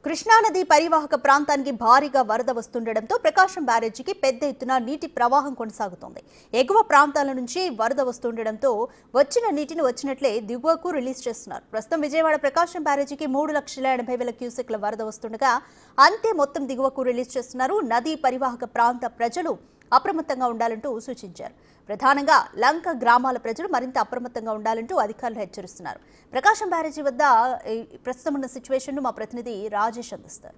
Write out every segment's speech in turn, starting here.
కృష్ణా నది పరివాహక ప్రాంతానికి భారీగా వరద వస్తుండటంతో ప్రకాశం బ్యారేజీకి పెద్ద ఎత్తున నీటి ప్రవాహం కొనసాగుతోంది. ఎగువ ప్రాంతాల నుంచి వరద వస్తుండటంతో వచ్చిన నీటిని వచ్చినట్లే దిగువకు రిలీజ్ చేస్తున్నారు. ప్రస్తుతం విజయవాడ ప్రకాశం బ్యారేజీకి 3,80,000 క్యూసెక్ల వరద వస్తుండగా అంతే మొత్తం దిగువకు రిలీజ్ చేస్తున్నారు. నదీ పరివాహక ప్రాంత ప్రజలు అప్రమత్తంగా ఉండాలంటూ సూచించారు. ప్రధానంగా లంక గ్రామాల ప్రజలు మరింత అప్రమత్తంగా ఉండాలంటూ అధికారులు హెచ్చరిస్తున్నారు. ప్రకాశం బ్యారేజీ వద్ద ప్రస్తుతం ఉన్న సిచ్యువేషన్ మా ప్రతినిధి రాజేష్ అందిస్తారు.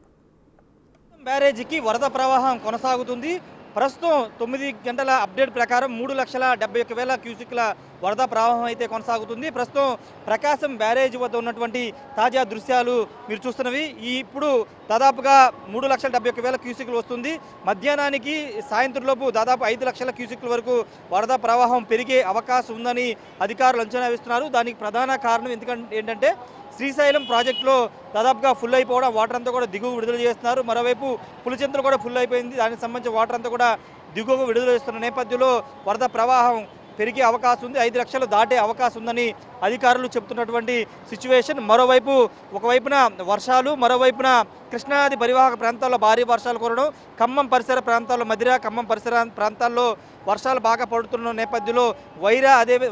బ్యారేజీకి వరద ప్రవాహం కొనసాగుతుంది. ప్రస్తుతం 9 గంటల అప్డేట్ ప్రకారం 3,71,000 క్యూసెక్ల వరద ప్రవాహం అయితే కొనసాగుతుంది. ప్రస్తుతం ప్రకాశం బ్యారేజీ వద్ద ఉన్నటువంటి తాజా దృశ్యాలు మీరు చూస్తున్నవి. ఇప్పుడు దాదాపుగా 3,71,000 క్యూసెక్లు వస్తుంది. మధ్యాహ్నానికి సాయంత్రంలోపు దాదాపు 5,00,000 క్యూసెక్ల వరకు వరద ప్రవాహం పెరిగే అవకాశం ఉందని అధికారులు అంచనా వేస్తున్నారు. దానికి ప్రధాన కారణం ఏంటంటే శ్రీశైలం ప్రాజెక్టులో దాదాపుగా ఫుల్ అయిపోవడం, వాటర్ అంతా కూడా దిగువ విడుదల చేస్తున్నారు. మరోవైపు పులిచింతలు కూడా ఫుల్ అయిపోయింది. దానికి సంబంధించిన వాటర్ అంతా కూడా దిగువకు విడుదల చేస్తున్న నేపథ్యంలో వరద ప్రవాహం పెరిగే అవకాశం ఉంది. 5 లక్షలు దాటే అవకాశం ఉందని అధికారులు చెబుతున్నటువంటి సిచ్యువేషన్. మరోవైపు ఒకవైపున వర్షాలు, మరోవైపున కృష్ణానది పరివాహక ప్రాంతాల్లో భారీ వర్షాలు కురవడం, ఖమ్మం పరిసర ప్రాంతాల్లో మధిర ఖమ్మం పరిసర ప్రాంతాల్లో వర్షాలు బాగా పడుతున్న నేపథ్యంలో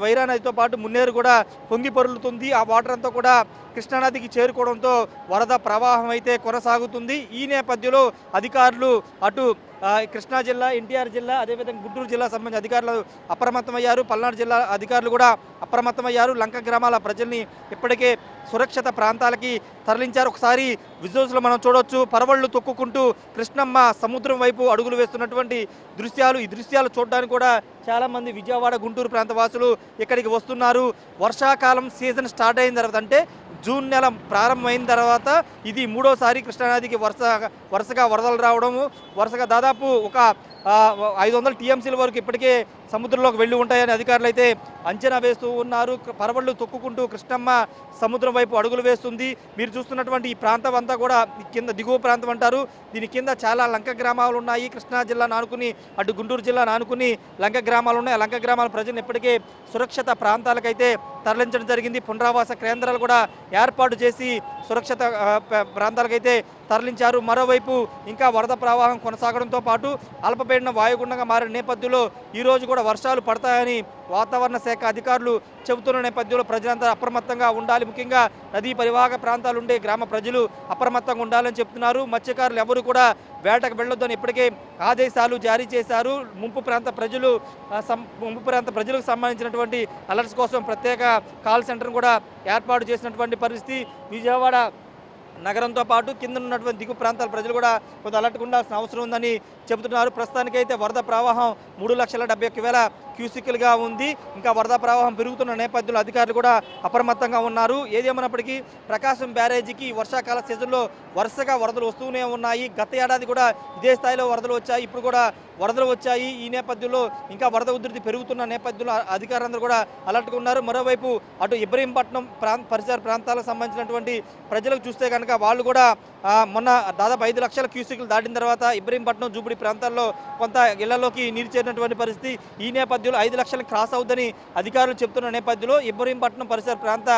వైరా నదితో పాటు మున్నేరు కూడా పొంగి పొరులుతుంది. ఆ వాటర్ అంతా కూడా కృష్ణానదికి చేరుకోవడంతో వరద ప్రవాహం అయితే కొనసాగుతుంది. ఈ నేపథ్యంలో అధికారులు అటు కృష్ణా జిల్లా, ఎన్టీఆర్ జిల్లా, అదేవిధంగా గుంటూరు జిల్లా సంబంధించిన అధికారులు అప్రమత్తమయ్యారు. పల్నాడు జిల్లా అధికారులు కూడా అప్రమత్తమయ్యారు. లంక గ్రామాల ప్రజల్ని ఇప్పటికే సురక్షిత ప్రాంతాలకి తరలించారు. ఒకసారి విజువల్స్లో మనం చూడవచ్చు. పరవళ్లు తొక్కుకుంటూ కృష్ణమ్మ సముద్రం వైపు అడుగులు వేస్తున్నటువంటి దృశ్యాలు. ఈ దృశ్యాలు చూడడానికి కూడా చాలామంది విజయవాడ, గుంటూరు ప్రాంత వాసులు ఇక్కడికి వస్తున్నారు. వర్షాకాలం సీజన్ స్టార్ట్ అయిన తర్వాత, అంటే జూన్ నెల ప్రారంభమైన తర్వాత ఇది మూడోసారి కృష్ణానదికి వరుసగా వరదలు రావడము. వరుసగా దాదాపు ఒక 500 టీఎంసీల వరకు ఇప్పటికే సముద్రంలోకి వెళ్ళి ఉంటాయని అధికారులు అయితే అంచనా వేస్తూ ఉన్నారు. పరవళ్లు తొక్కుకుంటూ కృష్ణమ్మ సముద్రం వైపు అడుగులు వేస్తుంది. మీరు చూస్తున్నటువంటి ఈ ప్రాంతం అంతా కూడా కింద దిగువ ప్రాంతం అంటారు. దీని కింద చాలా లంక గ్రామాలు ఉన్నాయి. కృష్ణా జిల్లాను ఆనుకుని అటు గుంటూరు జిల్లాను ఆనుకుని లంక గ్రామాలు ఉన్నాయి. ఆ లంక గ్రామాల ప్రజలను ఇప్పటికే సురక్షిత ప్రాంతాలకైతే తరలించడం జరిగింది. పునరావాస కేంద్రాలు కూడా ఏర్పాటు చేసి సురక్షిత ప్రాంతాలకైతే తరలించారు. మరోవైపు ఇంకా వరద ప్రవాహం కొనసాగడంతో పాటు అల్పపీడన వాయుగుండంగా మారిన నేపథ్యంలో ఈరోజు కూడా వర్షాలు పడతాయని వాతావరణ శాఖ అధికారులు చెబుతున్న నేపథ్యంలో ప్రజలంతా అప్రమత్తంగా ఉండాలి. ముఖ్యంగా నదీ పరివాహక ప్రాంతాలు ఉండే గ్రామ ప్రజలు అప్రమత్తంగా ఉండాలని చెప్తున్నారు. మత్స్యకారులు ఎవరు కూడా వేటకు వెళ్ళొద్దని ఇప్పటికే ఆదేశాలు జారీ చేశారు. ముంపు ప్రాంత ప్రజలకు సంబంధించినటువంటి అలర్ట్స్ కోసం ప్రత్యేక కాల్ సెంటర్ను కూడా ఏర్పాటు చేసినటువంటి పరిస్థితి. విజయవాడ నగరంతో పాటు కింద ఉన్నటువంటి దిగు ప్రాంతాల ప్రజలు కూడా కొంత అలర్ట్గా ఉండాల్సిన అవసరం ఉందని చెబుతున్నారు. ప్రస్తుతానికైతే వరద ప్రవాహం 3,71,000 క్యూసెక్లుగా ఉంది. ఇంకా వరద ప్రవాహం పెరుగుతున్న నేపథ్యంలో అధికారులు కూడా అప్రమత్తంగా ఉన్నారు. ఏదేమైనప్పటికీ ప్రకాశం బ్యారేజీకి వర్షాకాల సీజన్లో వరుసగా వరదలు వస్తూనే ఉన్నాయి. గత ఏడాది కూడా ఇదే స్థాయిలో వరదలు వచ్చాయి. ఇప్పుడు కూడా వరదలు వచ్చాయి. ఈ నేపథ్యంలో ఇంకా వరద ఉధృతి పెరుగుతున్న నేపథ్యంలో అధికారులందరూ కూడా అలర్ట్గా ఉన్నారు. మరోవైపు అటు ఇబ్రహీంపట్నం పరిసర ప్రాంతాలకు సంబంధించినటువంటి ప్రజలకు చూస్తే కనుక వాళ్ళు కూడా మొన్న దాదాపు 5 లక్షల క్యూసెక్లు దాటిన తర్వాత ఇబ్రహీంపట్నం, జూబిడి ప్రాంతాల్లో కొంత ఇళ్లలోకి నీరు చేరినటువంటి పరిస్థితి. ఈ నేపథ్యంలో 5 లక్షలు క్రాస్ అవుతుందని అధికారులు చెప్తున్న నేపథ్యంలో ఇబ్రహీంపట్నం పరిసర ప్రాంత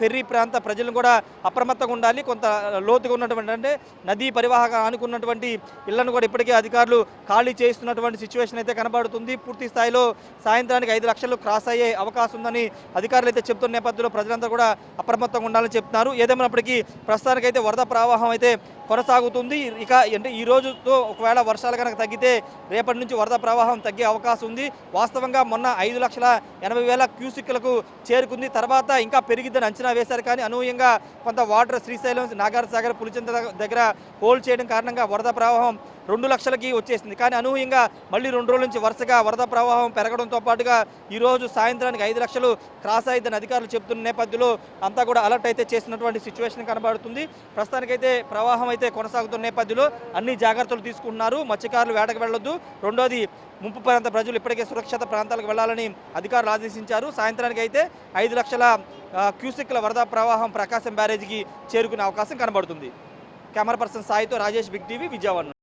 ఫెర్రీ ప్రాంత ప్రజలను కూడా అప్రమత్తంగా ఉండాలి. కొంత లోతుగా ఉన్నటువంటి, అంటే నదీ పరివాహక ఆనుకున్నటువంటి ఇళ్లను కూడా ఇప్పటికే అధికారులు ఖాళీ చేస్తున్నటువంటి సిచ్యువేషన్ అయితే కనబడుతుంది. పూర్తి స్థాయిలో సాయంత్రానికి 5 లక్షలు క్రాస్ అయ్యే అవకాశం ఉందని అధికారులు అయితే చెప్తున్న నేపథ్యంలో ప్రజలంతా కూడా అప్రమత్తంగా ఉండాలని చెప్తున్నారు. ఏదేమైనప్పటికీ ప్రస్తుతానికైతే వరద ప్రవాహం అయితే కొనసాగుతుంది. ఇక అంటే ఈ రోజుతో ఒకవేళ వర్షాలు కనుక తగ్గితే రేపటి నుంచి వరద ప్రవాహం తగ్గే అవకాశం ఉంది. వాస్తవంగా మొన్న 5,80,000 క్యూసెక్లకు చేరుకుంది. తర్వాత ఇంకా పెరిగిద్దని అంచనా వేశారు. కానీ అనూహ్యంగా కొంత వాటర్ శ్రీశైలం, నాగార్జునసాగర్, పులిచింత దగ్గర హోల్డ్ చేయడం కారణంగా వరద ప్రవాహం 2 లక్షలకి వచ్చేసింది. కానీ అనూహ్యంగా మళ్ళీ 2 రోజుల నుంచి వరుసగా వరద ప్రవాహం పెరగడంతో పాటుగా ఈరోజు సాయంత్రానికి 5 లక్షలు క్రాస్ అయ్యిందని అధికారులు చెబుతున్న నేపథ్యంలో అంతా కూడా అలర్ట్ అయితే చేసినటువంటి సిచ్యువేషన్ కనబడుతుంది. ప్రస్తుతానికైతే ప్రవాహం అయితే కొనసాగుతున్న నేపథ్యంలో అన్ని జాగ్రత్తలు తీసుకుంటున్నారు. మత్స్యకారులు వేటకు వెళ్ళొద్దు. రెండోది, ముంపు ప్రాంత ప్రజలు ఇప్పటికే సురక్షిత ప్రాంతాలకు వెళ్లాలని అధికారులు ఆదేశించారు. సాయంత్రానికి అయితే 5 లక్షల క్యూసెక్ల వరద ప్రవాహం ప్రకాశం బ్యారేజీకి చేరుకునే అవకాశం కనబడుతుంది. కెమెరా పర్సన్ సాయితో రాజేష్, బిగ్ టీవీ, విజయవాడ.